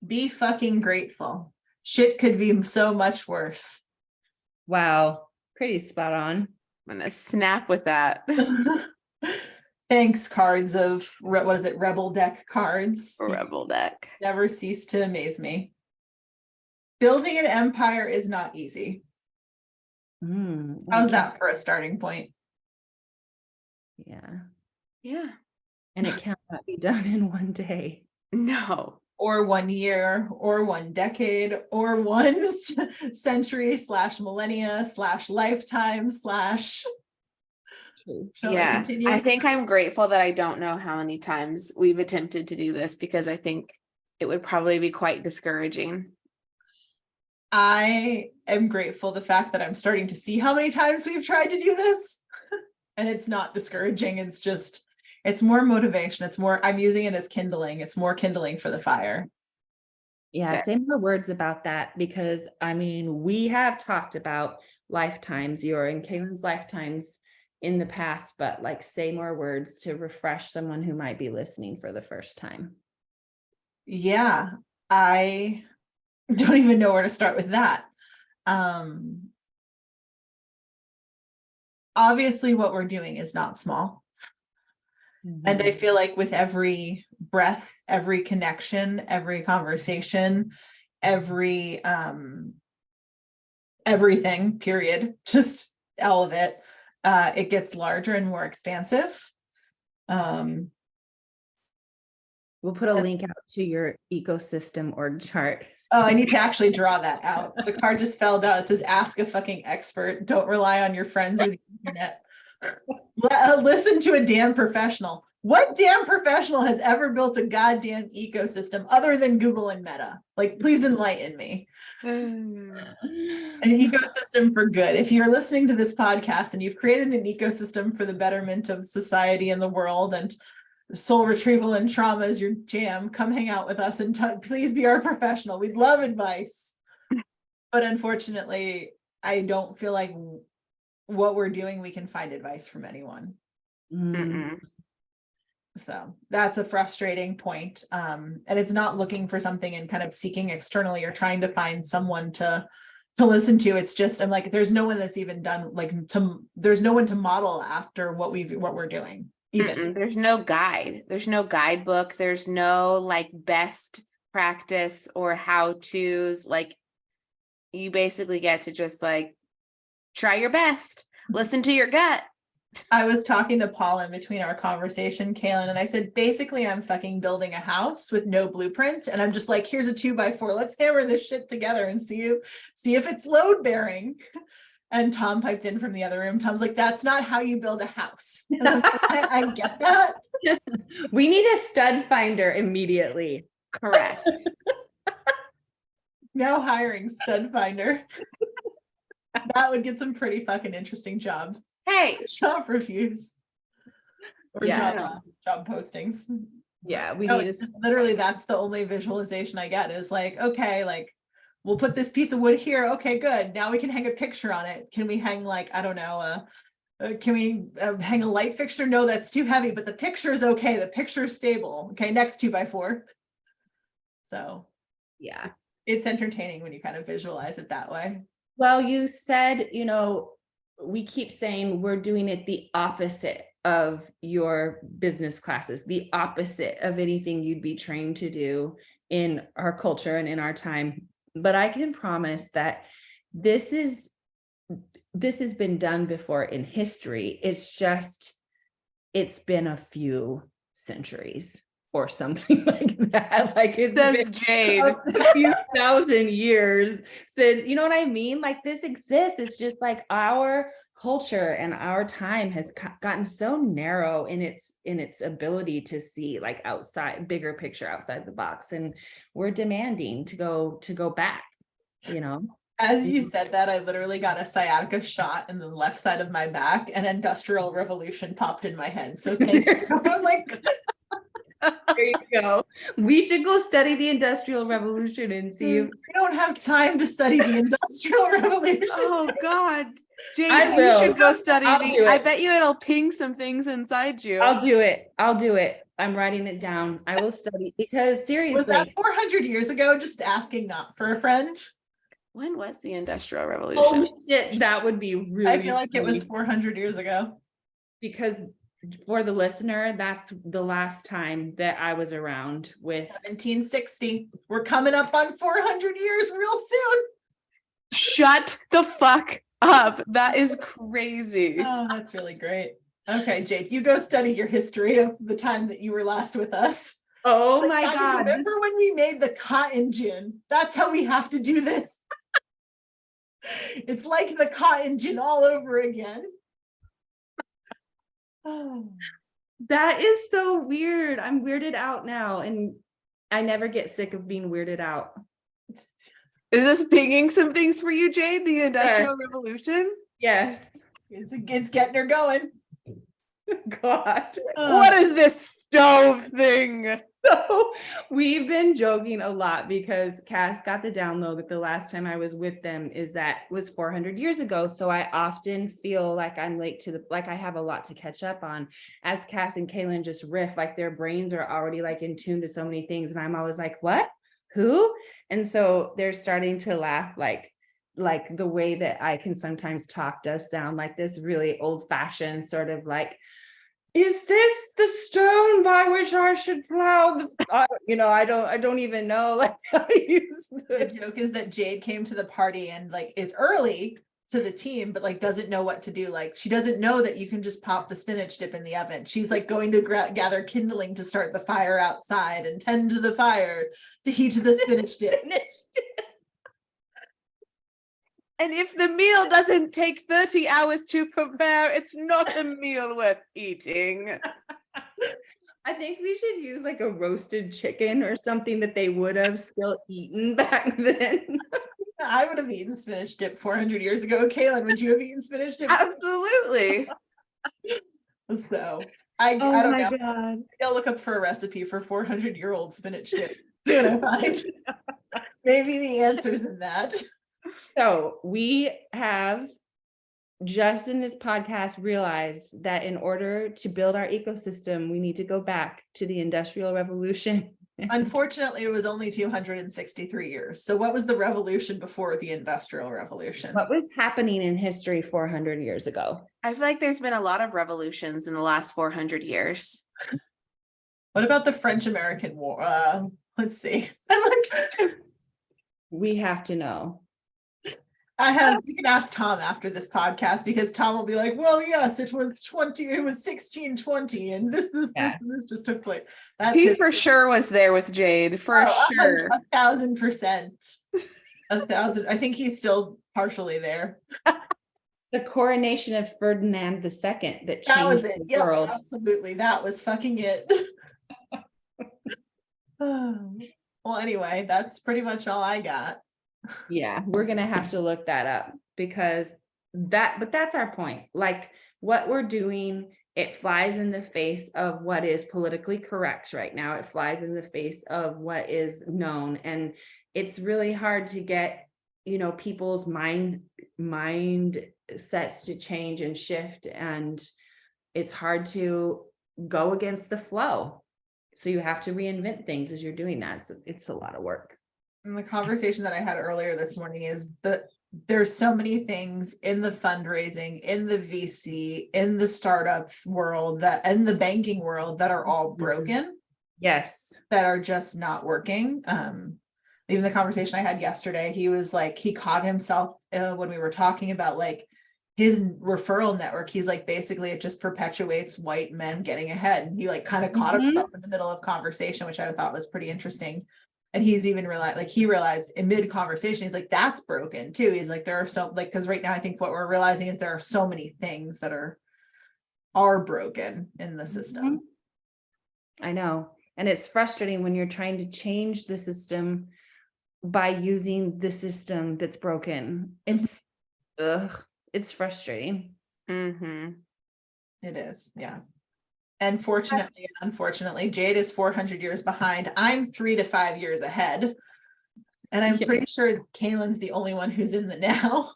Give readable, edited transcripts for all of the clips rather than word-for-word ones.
Be fucking grateful. Shit could be so much worse. Wow. Pretty spot on. I'm gonna snap with that. Thanks, cards of what is it? Rebel deck cards. Rebel deck. Never cease to amaze me. Building an empire is not easy. How's that for a starting point? Yeah. Yeah. And it cannot be done in one day. No. Or 1 year, or 1 decade, or 1 century / millennia / lifetime / Yeah. I think I'm grateful that I don't know how many times we've attempted to do this, because I think it would probably be quite discouraging. I am grateful the fact that I'm starting to see how many times we've tried to do this. And it's not discouraging. It's just, it's more motivation. It's more, I'm using it as kindling. It's more kindling for the fire. Yeah, Okay. say more words about that, because I mean, we have talked about lifetimes, your and Kaylin's lifetimes in the past, but like say more words to refresh someone who might be listening for the first time. Yeah, I don't even know where to start with that. Obviously what we're doing is not small. And I feel like with every breath, every connection, every conversation, every everything, period, just all of it, it gets larger and more expansive. We'll put a link out to your ecosystem org chart. Oh, I need to actually draw that out. The card just fell down. It says, ask a fucking expert. Don't rely on your friends or the internet. Listen to a damn professional. What damn professional has ever built a goddamn ecosystem other than Google and Meta? Like, please enlighten me. An ecosystem for good. If you're listening to this podcast and you've created an ecosystem for the betterment of society and the world, and soul retrieval and trauma is your jam, come hang out with us and please be our professional. We'd love advice. But unfortunately, I don't feel like what we're doing, we can find advice from anyone. So that's a frustrating point. And it's not looking for something and kind of seeking externally or trying to find someone to listen to. It's just, I'm like, there's no one that's even done there's no one to model after what we're doing. Even there's no guide, there's no guidebook, there's no like best practice or how to's. Like, you basically get to just like try your best, listen to your gut. I was talking to Paul in between our conversation, Kaylin, and I said, basically, I'm fucking building a house with no blueprint. And I'm just like, here's a 2x4. Let's hammer this shit together and see if it's load bearing. And Tom piped in from the other room. Tom's like, that's not how you build a house. I get that. We need a stud finder immediately. Correct. Now hiring stud finder. That would get some pretty fucking interesting job reviews or job postings. Yeah, we need just literally that's the only visualization I get is like, okay, like we'll put this piece of wood here. Okay, good. Now we can hang a picture on it. Can we hang like, I don't know, can we hang a light fixture? No, that's too heavy, but the picture is okay. The picture is stable. Okay, next 2x4. So yeah, it's entertaining when you kind of visualize it that way. Well, you said, we keep saying we're doing it the opposite of your business classes, the opposite of anything you'd be trained to do in our culture and in our time. But I can promise that this has been done before in history. It's been a few centuries or something like that. Like it says Jade, a few thousand years since, you know what I mean? Like this exists. It's just like our culture and our time has gotten so narrow in its ability to see like bigger picture outside the box. And we're demanding to go back, As you said that, I literally got a sciatica shot in the left side of my back and Industrial Revolution popped in my head. So thank you. I'm like, there you go. We should go study the Industrial Revolution and see if we don't have time to study the Industrial Revolution. Oh God, Jade, you should go study I bet you it'll ping some things inside you. I'll do it. I'm writing it down. I will study because Was seriously, that 400 years ago? Just asking, not for a friend. When was the Industrial Revolution? holy shit, that would be really I feel like it was funny, 400 years ago. because for the listener, that's the last time that I was around with 1760. We're coming up on 400 years real soon. Shut the fuck up. That is crazy. Oh, that's really great. Okay, Jade, you go study your history of the time that you were last with us. oh Like, my guys, god. remember when we made the cotton gin? That's how we have to do this. It's like the cotton gin all over again. Oh. That is so weird. I'm weirded out now, and I never get sick of being weirded out. Is this pinging some things for you, Jade? The Industrial Revolution? Yes. It's getting her going. God. What is this stove thing? So we've been joking a lot because Cass got the download that the last time I was with them was 400 years ago. So I often feel like I'm late to like I have a lot to catch up on, as Cass and Kaylin just riff, like their brains are already like in tune to so many things. And I'm always like, what? Who? And so they're starting to laugh, like the way that I can sometimes talk does sound like this really old fashioned sort of like, is this the stone by which I should plow the, I don't even know like how to use The the joke is that Jade came to the party and like is early to the team, but like doesn't know what to do. Like she doesn't know that you can just pop the spinach dip in the oven. She's like going to gather kindling to start the fire outside and tend to the fire to heat the spinach dip. And if the meal doesn't take 30 hours to prepare, it's not a meal worth eating. I think we should use like a roasted chicken or something that they would have still eaten back then. I would have eaten spinach dip 400 years ago. Kaylin, would you have eaten spinach dip? Absolutely. So I don't know. God. I'll look up for a recipe for 400-year-old spinach dip. See what I find. Maybe the answer's in that. So we have just in this podcast realized that in order to build our ecosystem, we need to go back to the Industrial Revolution. Unfortunately, it was only 263 years. So what was the revolution before the Industrial Revolution? What was happening in history 400 years ago? I feel like there's been a lot of revolutions in the last 400 years. What about the French-American War? Let's see. We have to know. You can ask Tom after this podcast because Tom will be like, well, yes, it was 1620, and this just took place. He for sure was there with Jade, for sure. 1,000%. 1,000. I think he's still partially there. The coronation of Ferdinand II that That was changed it. the Yep, world. absolutely. That was fucking it. Well, anyway, that's pretty much all I got. Yeah, we're gonna have to look that up because that's our point. Like what we're doing, it flies in the face of what is politically correct right now. It flies in the face of what is known, and it's really hard to get, people's mind sets to change and shift, and it's hard to go against the flow. So you have to reinvent things as you're doing that. So it's a lot of work. And the conversation that I had earlier this morning is that there's so many things in the fundraising, in the VC, in the startup world, in the banking world that are all broken. Yes. That are just not working. Even the conversation I had yesterday, he was like, he caught himself when we were talking about like his referral network. He's like, basically it just perpetuates white men getting ahead. And he like kind of caught himself in the middle of conversation, which I thought was pretty interesting. And he's even realized in mid conversation, he's like, that's broken too. He's like, there are so like, because right now I think what we're realizing is there are so many things that are broken in the system. I know. And it's frustrating when you're trying to change the system by using the system that's broken. It's frustrating. Mm-hmm. It is, yeah. And fortunately and unfortunately, Jade is 400 years behind. I'm 3 to 5 years ahead. And I'm pretty sure Kaylin's the only one who's in the now.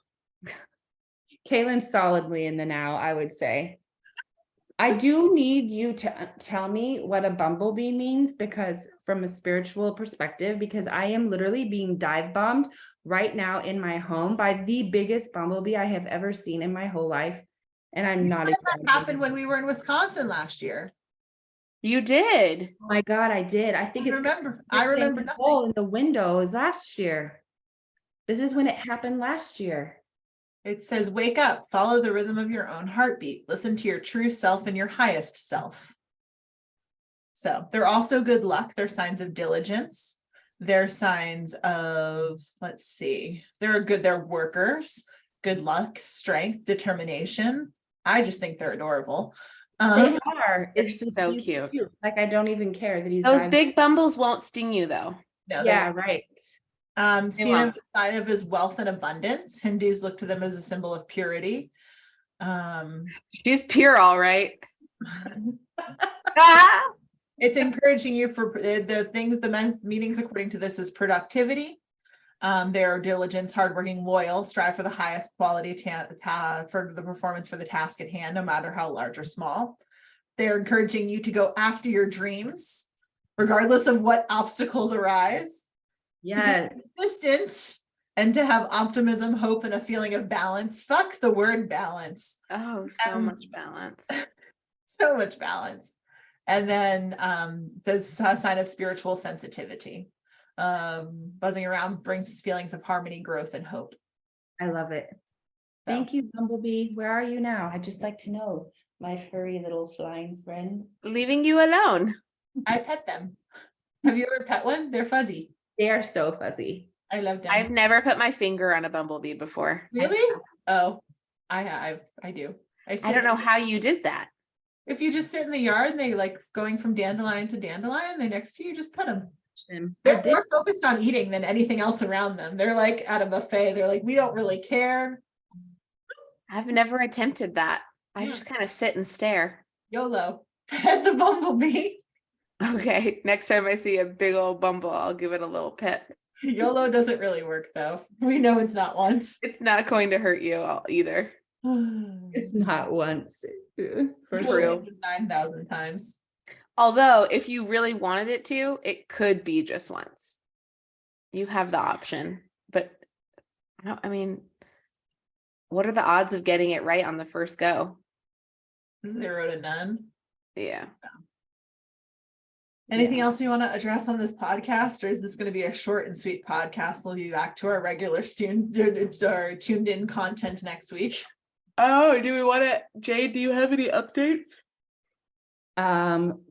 Kaylin's solidly in the now, I would say. I do need you to tell me what a bumblebee means, because from a spiritual perspective, because I am literally being dive bombed right now in my home by the biggest bumblebee I have ever seen in my whole life. And I'm not That exaggerating. happened when we were in Wisconsin last year. You did. Oh my God, I did. I think I it's remember. the I same remember nothing. hole in the windows last year. This is when it happened last year. It says, wake up, follow the rhythm of your own heartbeat, listen to your true self and your highest self. So they're also good luck. They're signs of diligence. They're signs of, let's see, they're workers, good luck, strength, determination. I just think they're adorable. They are. They're It's just so he's cute. Like, I don't even care that he's Those diving. big bumbles won't sting you though. No, Yeah, right. seen as won't. a sign of his wealth and abundance. Hindus look to them as a symbol of purity. She's pure, all right. Ah! It's encouraging you for the things, the men's meanings according to this is productivity. They're diligence, hardworking, loyal, strive for the highest quality for the performance for the task at hand, no matter how large or small. They're encouraging you to go after your dreams, regardless of what obstacles arise. Yes. To be consistent and to have optimism, hope, and a feeling of balance. Fuck the word balance. Oh, so much balance. So much balance. And then it says a sign of spiritual sensitivity. Buzzing around brings feelings of harmony, growth, and hope. I love it. Thank you, Bumblebee. Where are you now? I'd just like to know, my furry little flying friend. Leaving you alone. I pet them. Have you ever pet one? They're fuzzy. They are so fuzzy. I love them. I've never put my finger on a bumblebee before. Really? Oh, I do. I don't know how you did that. If you just sit in the yard and they like going from dandelion to dandelion, they're next to you, just pet them. They're more focused on eating than anything else around them. They're like at a buffet. They're like, we don't really care. I've never attempted that. I Yeah. just kind of sit and stare. YOLO. Pet the bumblebee. Okay, next time I see a big old bumble, I'll give it a little pet. YOLO doesn't really work though. We know it's not once. It's not going to hurt you either. It's not once. For True. 9,000 times. Although, if you really wanted it to, it could be just once. You have the option, but I mean, what are the odds of getting it right on the first go? 0 to none. Yeah. Anything Yeah. else you want to address on this podcast, or is this going to be a short and sweet podcast? We'll be back to our regular tuned in content next week. Oh, do we want to, Jade, do you have any updates?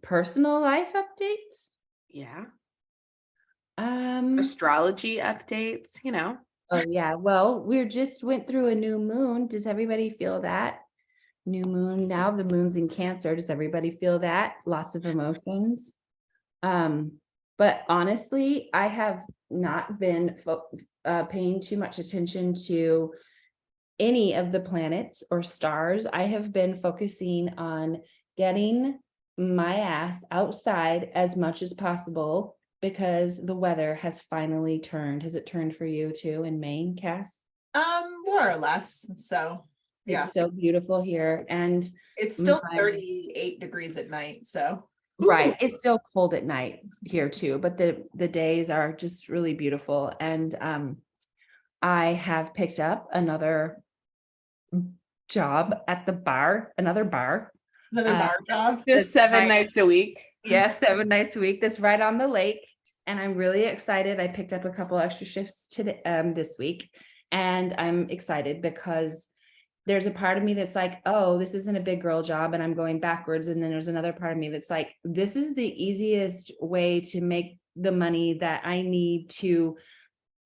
Personal life updates. Yeah. Um, Astrology updates, you know. oh yeah. Well, we just went through a new moon. Does everybody feel that? New moon now, the moon's in Cancer. Does everybody feel that? Lots of emotions. But honestly, I have not been paying too much attention to any of the planets or stars. I have been focusing on getting my ass outside as much as possible because the weather has finally turned. Has it turned for you too in Maine, Cass? More or less. So yeah, It's so beautiful here. And it's still my- 38 degrees at night. So right, it's still cold at night here too, but the days are just really beautiful. And I have picked up another job at the bar, another bar. another bar job. Just 7 right. nights a week. Yeah, 7 nights a week. That's right on the lake. And I'm really excited. I picked up a couple extra shifts today, this week. And I'm excited because there's a part of me that's like, oh, this isn't a big girl job and I'm going backwards. And then there's another part of me that's like, this is the easiest way to make the money that I need to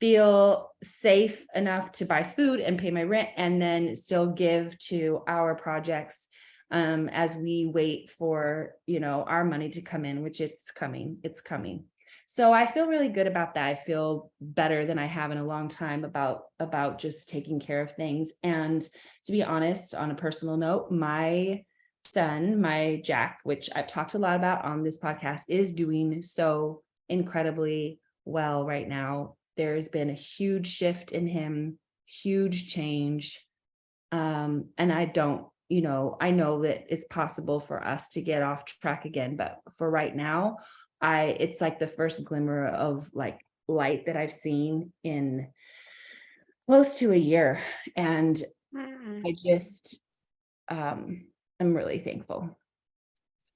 feel safe enough to buy food and pay my rent and then still give to our projects as we wait for, our money to come in, which it's coming. So I feel really good about that. I feel better than I have in a long time about just taking care of things. And to be honest, on a personal note, my son, my Jack, which I've talked a lot about on this podcast, is doing so incredibly well right now. There's been a huge shift in him, huge change. And I don't you know, I know that it's possible for us to get off track again, but for right now, it's like the first glimmer of like light that I've seen in close to a year. And Mm. I just, I'm really thankful.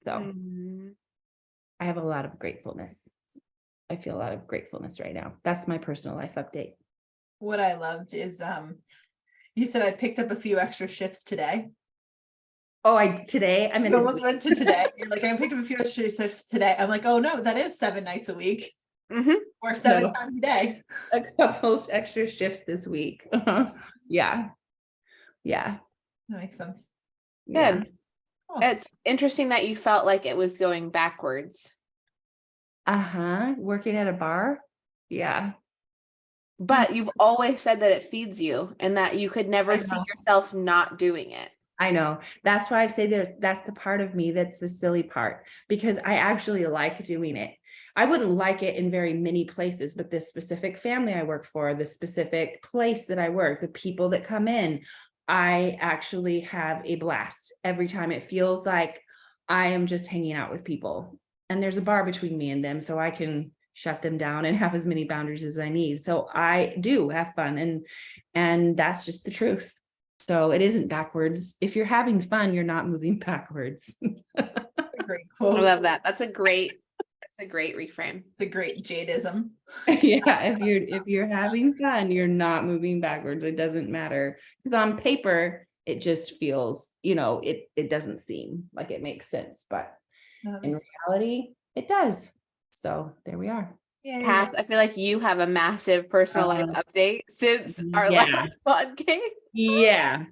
So Mm. I have a lot of gratefulness. I feel a lot of gratefulness right now. That's my personal life update. What I loved is you said I picked up a few extra shifts today. Oh, today I'm in You this almost went to today. You're like, I picked up a few extra shifts today. I'm like, oh no, that is 7 nights a week Mhm. or 7 No. times a day. a couple of extra shifts this week. Yeah. Yeah. That makes sense. Yeah. Good. Cool. It's interesting that you felt like it was going backwards, Uh-huh. Working at a bar. Yeah. but you've always said that it feeds you and that you could never I see know. yourself not doing it. I know. That's why I say that's the part of me that's the silly part, because I actually like doing it. I wouldn't like it in very many places, but this specific family I work for, the specific place that I work, the people that come in, I actually have a blast every time. It feels like I am just hanging out with people, and there's a bar between me and them, so I can shut them down and have as many boundaries as I need. So I do have fun, and that's just the truth. So it isn't backwards. If you're having fun, you're not moving backwards. That's a great I quote. love that. That's a great reframe. It's a great Jadeism. Yeah, if you're having fun, you're not moving backwards. It doesn't matter. Because on paper, it just feels, you know, it doesn't seem like it makes sense, but That in makes- reality, it does. So there we are. Yeah, Cass, I feel like you have a massive personal life update since our yeah. last podcast. Yeah.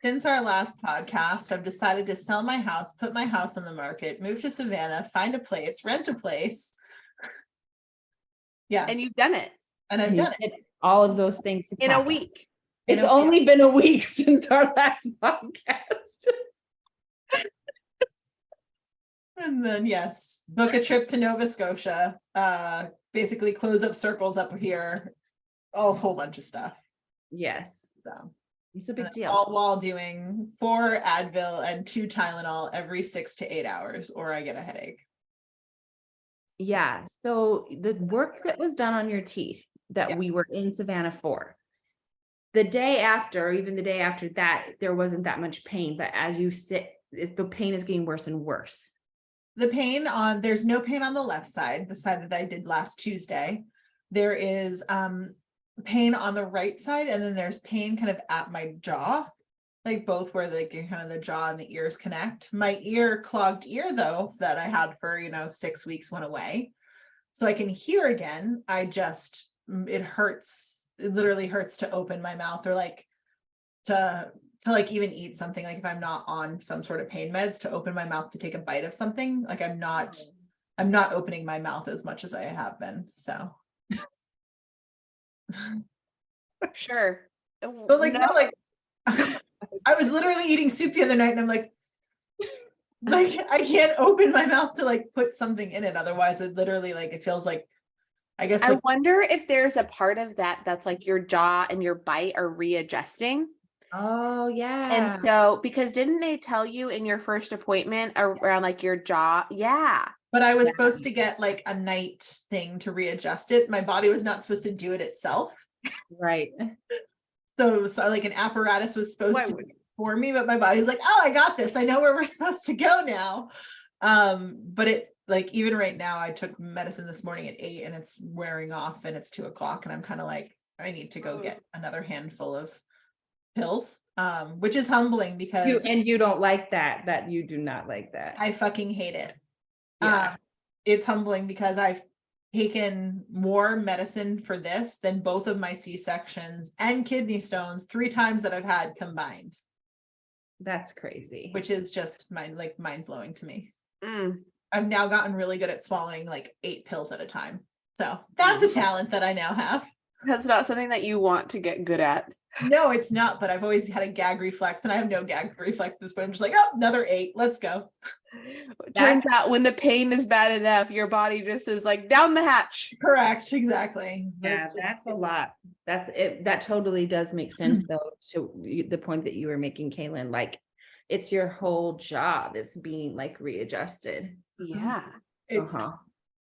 Since our last podcast, I've decided to sell my house, put my house on the market, move to Savannah, find a place, rent a place. Yes. And you've done it And I've And done it. did all of those things have in a happened. week. It's only been a week since our last podcast. And then yes, book a trip to Nova Scotia, basically close up circles up here, a whole bunch of stuff. Yes. So It's a and big that's deal. all while doing 4 Advil and 2 Tylenol every 6 to 8 hours, or I get a headache. Yeah. So the work that was done on your teeth that Yeah. we were in Savannah for, the day after, or even the day after that, there wasn't that much pain. But as you sit, the pain is getting worse and worse. The pain there's no pain on the left side, the side that I did last Tuesday. There is pain on the right side, and then there's pain kind of at my jaw, like both where like kind of the jaw and the ears connect. My clogged ear though, that I had for 6 weeks went away. So I can hear again. It hurts. It literally hurts to open my mouth, or like to like even eat something, like if I'm not on some sort of pain meds, to open my mouth to take a bite of something, like I'm not opening my mouth as much as I have been. So Sure. but like no, like I was literally eating soup the other night and I'm like I can't open my mouth to like put something in it, otherwise it literally like it feels like, I guess I like, wonder if there's a part of that that's like your jaw and your bite are readjusting. Oh yeah. And so, because didn't they tell you in your first appointment around like your jaw? Yeah. but I was supposed to get like a night thing to readjust it. My body was not supposed to do it itself. Right. So it was like an apparatus was supposed Why to would- do it for me, but my body's like, oh, I got this. I know where we're supposed to go now. But it like even right now, I took medicine this morning at 8 and it's wearing off and it's 2 o'clock. And I'm kind of like, I need to go get another handful of pills, which is humbling because you don't like that you do not like that. I fucking hate it. Yeah. It's humbling because I've taken more medicine for this than both of my C-sections and kidney stones 3 times that I've had combined, That's crazy. which is just mind blowing to me. Mm. I've now gotten really good at swallowing like 8 pills at a time. So that's a talent that I now have. That's not something that you want to get good at. No, it's not, but I've always had a gag reflex and I have no gag reflex at this point. I'm just like, oh, another 8, let's go. Turns out when the pain is bad enough, your body just is like down the hatch. Correct, exactly. But Yeah, it's just- that's a lot. That's it. That totally does make sense though, to the point that you were making, Kaylin. Like it's your whole job that's being like readjusted. Yeah. It's Uh-huh.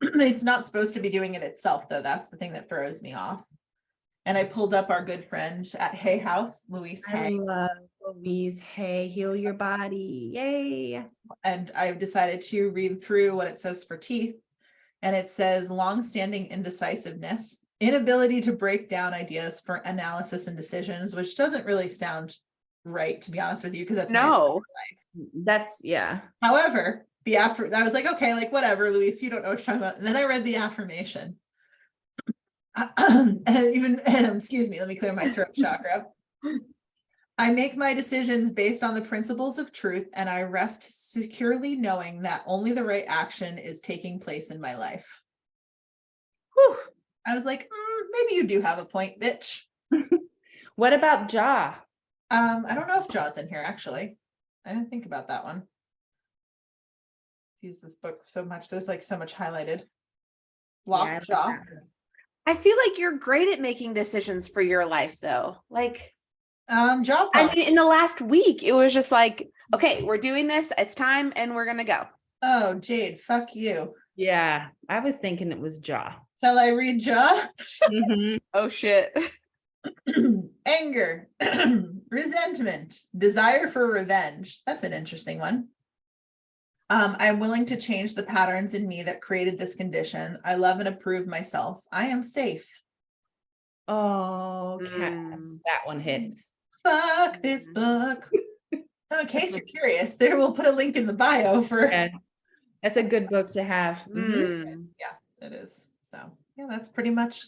it's not supposed to be doing it itself, though. That's the thing that throws me off. And I pulled up our good friend at Hay House, Louise I Hay, love Louise Hay, heal your body. Yay. and I've decided to read through what it says for teeth. And it says longstanding indecisiveness, inability to break down ideas for analysis and decisions, which doesn't really sound right, to be honest with you, because that's my No. That's yeah. However, I was like, okay, like whatever, Luis, you don't know what you're talking about. And then I read the affirmation. And even, excuse me, let me clear my throat chakra. I make my decisions based on the principles of truth, and I rest securely knowing that only the right action is taking place in my life. Whew. I was like, maybe you do have a point, bitch. What about jaw? I don't know if Jaw's in here, actually. I didn't think about that one. Use this book so much. There's like so much highlighted. Lock Jaw. I feel like you're great at making decisions for your life, though. Like, Jaw. I mean, in the last week, it was just like, okay, we're doing this. It's time, and we're gonna go. Oh, Jade, fuck you. Yeah, I was thinking it was jaw. Shall I read Jaw? Mhm. Oh shit. Anger, resentment, desire for revenge. That's an interesting one. I'm willing to change the patterns in me that created this condition. I love and approve myself. I am safe. Oh, Cass, Mm. that one hits. Fuck this book. So in case you're curious, there we'll put a link in the bio for. Yeah, that's a good book to have. Mm. Yeah, it is. So yeah, that's pretty much.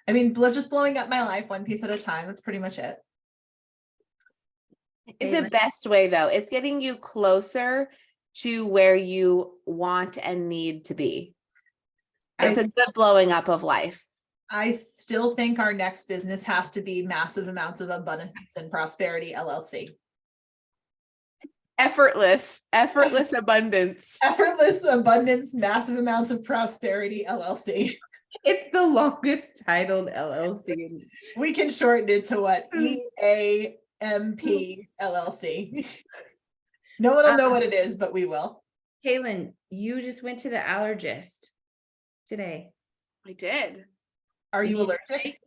I mean, just blowing up my life one piece at a time. That's pretty much it. In the best way, though, it's getting you closer to where you want and need to be. It's a good blowing up of life. I still think our next business has to be Massive Amounts of Abundance and Prosperity LLC. Effortless abundance. Effortless Abundance, Massive Amounts of Prosperity LLC. It's the longest titled LLC. We can shorten it to what? EAMP LLC. No one will know what it is, but we will. Kaylin, you just went to the allergist today. I did. Are you allergic?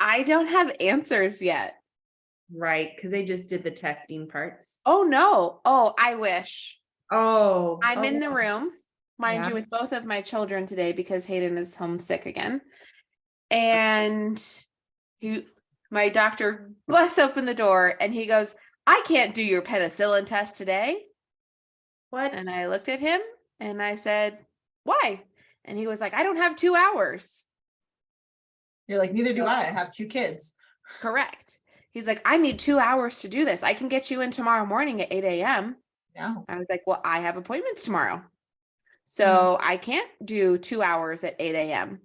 I don't have answers yet. Right, because they just did the testing parts. Oh no. Oh, I wish. Oh, I'm in the room, mind Yeah. you, with both of my children today because Hayden is homesick again. And my doctor busts open the door and he goes, I can't do your penicillin test today. What? And I looked at him and I said, why? And he was like, I don't have 2 hours. You're like, neither do I. I have 2 kids. Correct. He's like, I need 2 hours to do this. I can get you in tomorrow morning at 8 a.m. No. I was like, well, I have appointments tomorrow. So I can't do 2 hours at 8 a.m.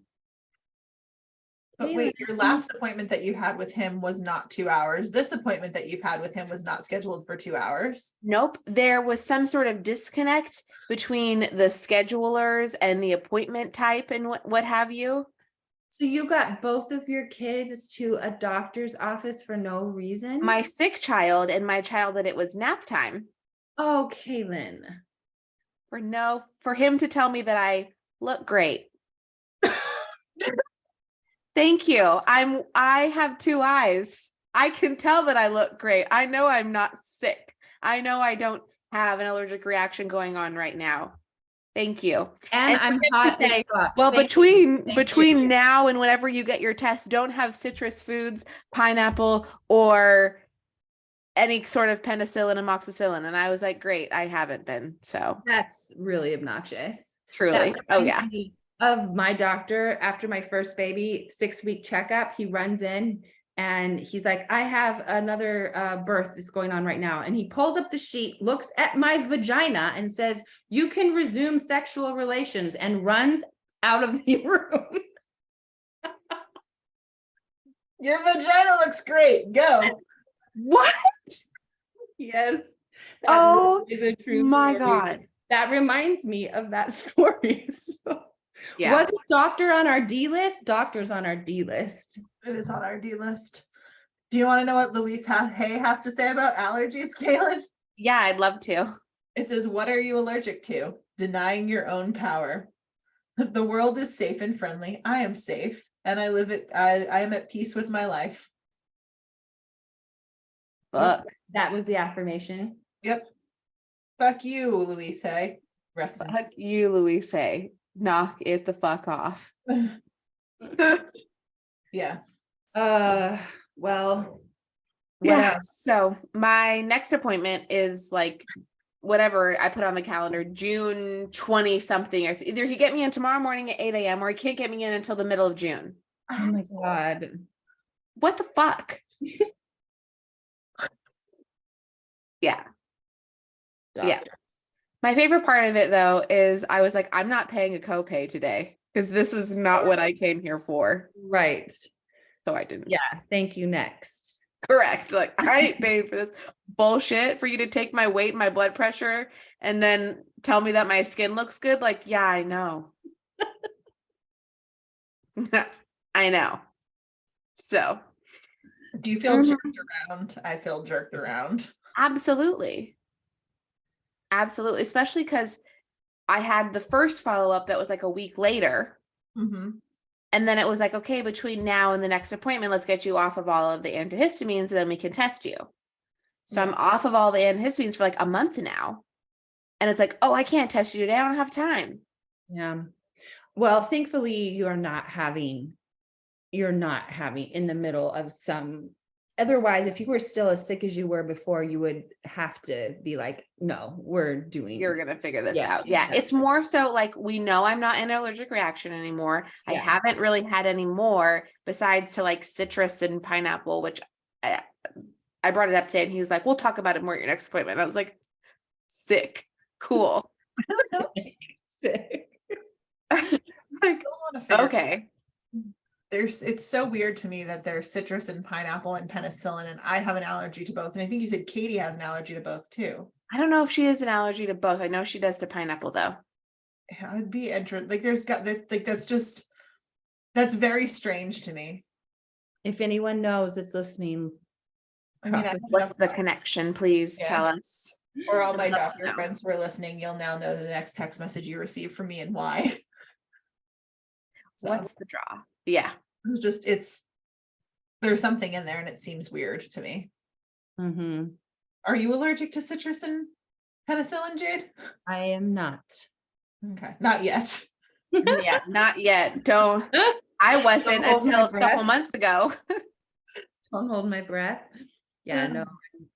But wait, your last appointment that you had with him was not 2 hours. This appointment that you've had with him was not scheduled for 2 hours. Nope. There was some sort of disconnect between the schedulers and the appointment type and what have you. So you got both of your kids to a doctor's office for no reason? My sick child and my child that it was nap time. Oh, Kaylin. For him to tell me that I look great. Thank you. I have 2 eyes. I can tell that I look great. I know I'm not sick. I know I don't have an allergic reaction going on right now. Thank you. And I'm hot to say, well, Thank between you. now and whenever you get your test, don't have citrus foods, pineapple, or any sort of penicillin, amoxicillin. And I was like, great, I haven't been. So That's really obnoxious. truly. Oh yeah. Of my doctor after my first baby 6-week checkup, he runs in and he's like, I have another birth that's going on right now. And he pulls up the sheet, looks at my vagina and says, you can resume sexual relations, and runs out of the room. Your vagina looks great. Go. What? Yes. That Oh is a true my story. God. That reminds me of that story. So Yeah. was a doctor on our D list? Doctor's on our D list. It is on our D list. Do you want to know what Louise Hay has to say about allergies, Kaylin? Yeah, I'd love to. It says, what are you allergic to? Denying your own power. The world is safe and friendly. I am safe. And I am at peace with my life. Fuck. That was the affirmation. Yep. Fuck you, Louise Hay. Rest in Fuck you, Louise Hay. Knock it the fuck off. Yeah. Well, what Yeah. else? So my next appointment is like whatever I put on the calendar, June 20 something. Or either he get me in tomorrow morning at 8 a.m. or he can't get me in until the middle of June. Oh my God. What the fuck? Yeah. Yeah. Doctor. My favorite part of it though is I was like, I'm not paying a copay today because this was not what I came here for. Right. So I didn't. Yeah. Thank you. Next. Correct. Like I ain't paying for this bullshit for you to take my weight, my blood pressure, and then tell me that my skin looks good. Like, yeah, I know. I know. So Do you feel jerked around? I feel jerked around. absolutely. Absolutely. Especially because I had the first follow-up that was like a week later. Mm-hmm. And then it was like, okay, between now and the next appointment, let's get you off of all of the antihistamines so then we can test you. So I'm off of all the antihistamines for like a month now. And it's like, oh, I can't test you today. I don't have time. Yeah. Well, thankfully you're not having in the middle of some, otherwise, if you were still as sick as you were before, you would have to be like, no, You're going to figure this Yeah. out. Yeah. It's more so like, we know I'm not in an allergic reaction anymore. I Yeah. haven't really had any more besides to like citrus and pineapple, which I brought it up today and he was like, we'll talk about it more at your next appointment. I was like, sick. Cool. sick. Like, okay. It's so weird to me that there's citrus and pineapple and penicillin, and I have an allergy to both. And I think you said Katie has an allergy to both too. I don't know if she has an allergy to both. I know she does to pineapple though. I'd be interested. Like there's got that, like that's very strange to me. If anyone knows it's listening, I mean, What's the connection? Please tell us. or all my I'd love to doctor know. friends who are listening, you'll now know the next text message you receive from me and why. So, What's the draw? Yeah. There's something in there and it seems weird to me. mm-hmm. Are you allergic to citrus and penicillin, Jade? I am not. Okay, not yet. Yeah, not yet. I wasn't Don't hold until my a couple breath. months ago. Don't hold my breath. Yeah, no,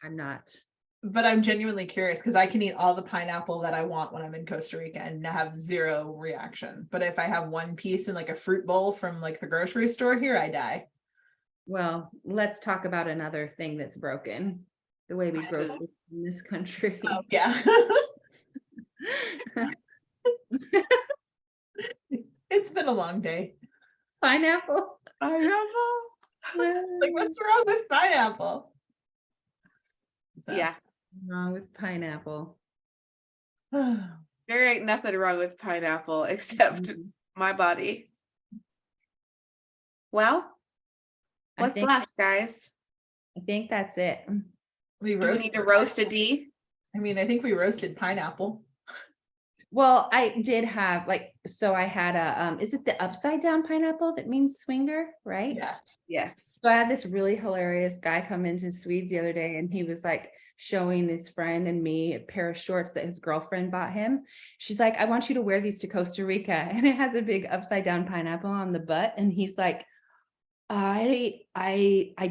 I'm not. But I'm genuinely curious because I can eat all the pineapple that I want when I'm in Costa Rica and have zero reaction. But if I have one piece in like a fruit bowl from like the grocery store here, I die. Well, let's talk about another thing that's broken. The way we grow food in this country. Oh, yeah. It's been a long day. Pineapple. Pineapple. Like, what's wrong with pineapple? So, Yeah. Wrong with pineapple. There ain't nothing wrong with pineapple except my body. Well, what's left, guys? I think that's it. we Do we need to roast a D? I mean, I think we roasted pineapple. Well, I did have so I had is it the upside down pineapple that means swinger, right? Yeah. Yes. So I had this really hilarious guy come into Swedes the other day and he was like showing his friend and me a pair of shorts that his girlfriend bought him. She's like, I want you to wear these to Costa Rica. And it has a big upside down pineapple on the butt. And he's like, I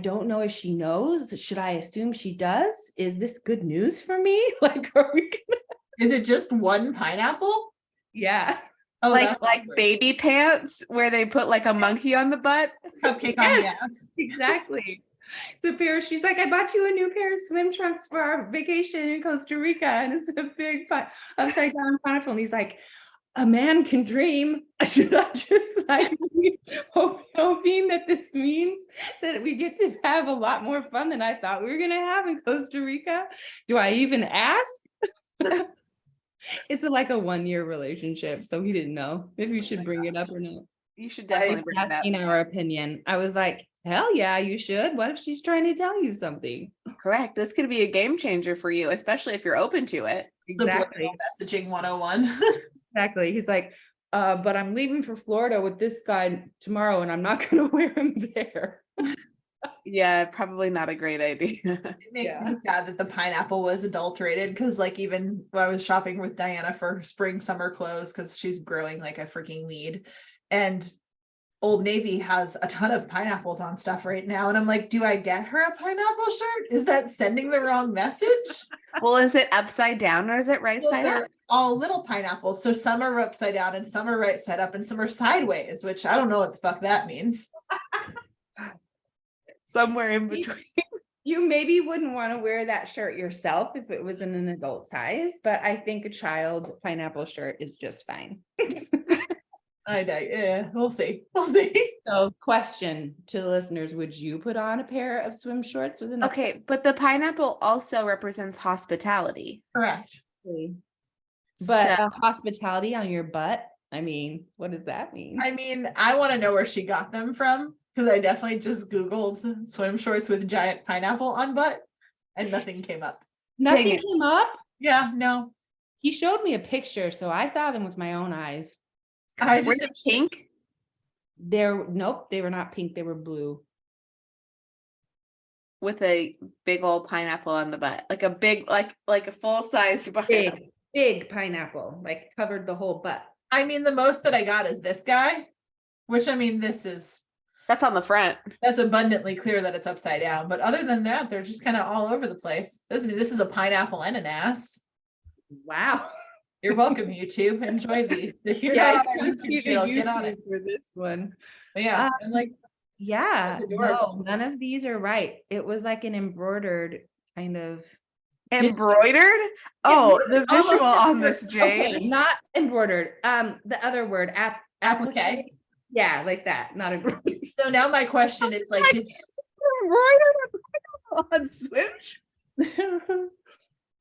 don't know if she knows. Should I assume she does? Is this good news for me? Like, are we gonna... Is it just one pineapple? Yeah. Oh, like baby pants where they put like a monkey on the butt. Cupcake on the ass. Exactly. It's a pair. She's like, I bought you a new pair of swim trunks for our vacation in Costa Rica, and it's a big upside down pineapple. And he's like, a man can dream. Should I just like hoping that this means that we get to have a lot more fun than I thought we were gonna have in Costa Rica? Do I even ask? It's like a 1-year relationship, so he didn't know if you should bring it up or not. You should definitely bring it up. Asking our opinion. I was like, hell yeah, you should. What if she's trying to tell you something? correct. This could be a game changer for you, especially if you're open to it. Exactly. Subliminal messaging 101. Exactly. He's like, but I'm leaving for Florida with this guy tomorrow and I'm not going to wear him there. Yeah, probably not a great idea. It makes Yeah. me sad that the pineapple was adulterated because, like, even when I was shopping with Diana for spring, summer clothes, because she's growing like a freaking weed, and Old Navy has a ton of pineapples on stuff right now. And I'm like, do I get her a pineapple shirt? Is that sending the wrong message? Well, is it upside down or is it right Well, side up? they're all little pineapples. So some are upside down and some are right side up and some are sideways, which I don't know what the fuck that means. Somewhere in between. You maybe wouldn't want to wear that shirt yourself if it was in an adult size, but I think a child pineapple shirt is just fine. Yeah, we'll see. We'll see. So question to the listeners, would you put on a pair of swim shorts with an Okay, but the pineapple also represents hospitality. Correct. but So- a hospitality on your butt? I mean, what does that mean? I mean, I want to know where she got them from because I definitely just Googled swim shorts with giant pineapple on butt and nothing came up. Nothing it. came up. Yeah, no. He showed me a picture, so I saw them with my own eyes. I Were just they pink? Nope, they were not pink, they were blue. With a big old pineapple on the butt, like a big, like a full size butt. Big pineapple, like covered the whole butt. I mean, the most that I got is this guy, which I mean, That's on the front. that's abundantly clear that it's upside down. But other than that, they're just kind of all over the place. This is a pineapple and an ass. Wow. You're welcome, YouTube. Enjoy these. If you're Yeah, not I on our can see YouTube the channel, get on it. YouTube for this one. But yeah, and like Yeah, That's no, adorable. none of these are right. It was like an embroidered kind of. Embroidered? Oh, the Almost visual on embroidered. this, Jade. Okay, not embroidered. The other word, applique. Yeah, like that, not embroidered. So now my question is like, Embroidered on switch?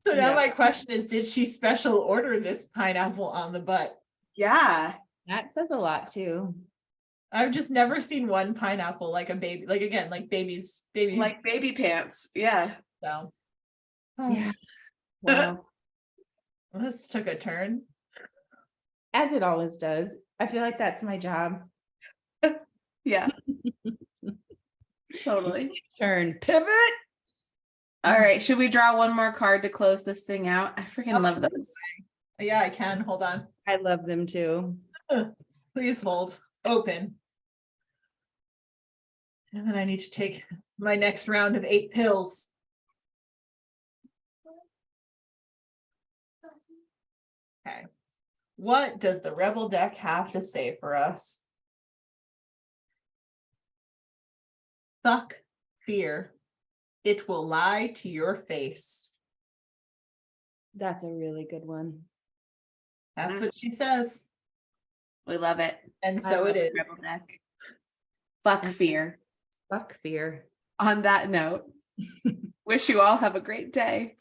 so now Yeah. my question is, did she special order this pineapple on the butt? Yeah. That says a lot too. I've just never seen one pineapple like a baby, like again, like baby. Like baby pants. Yeah. So. Yeah. Wow. This took a turn. As it always does. I feel like that's my job. Yeah. Totally. Turn, pivot. All right. Should we draw one more card to close this thing out? I freaking Oh, love those. Yeah, I can. Hold on. I love them too. Please hold. Open. And then I need to take my next round of 8 pills. Okay. What does the Rebel deck have to say for us? Fuck fear. It will lie to your face. That's a really good one. That's what she says. We love it. And I so love it is. Rebel deck. Fuck fear. Fuck fear. On that note, wish you all have a great day.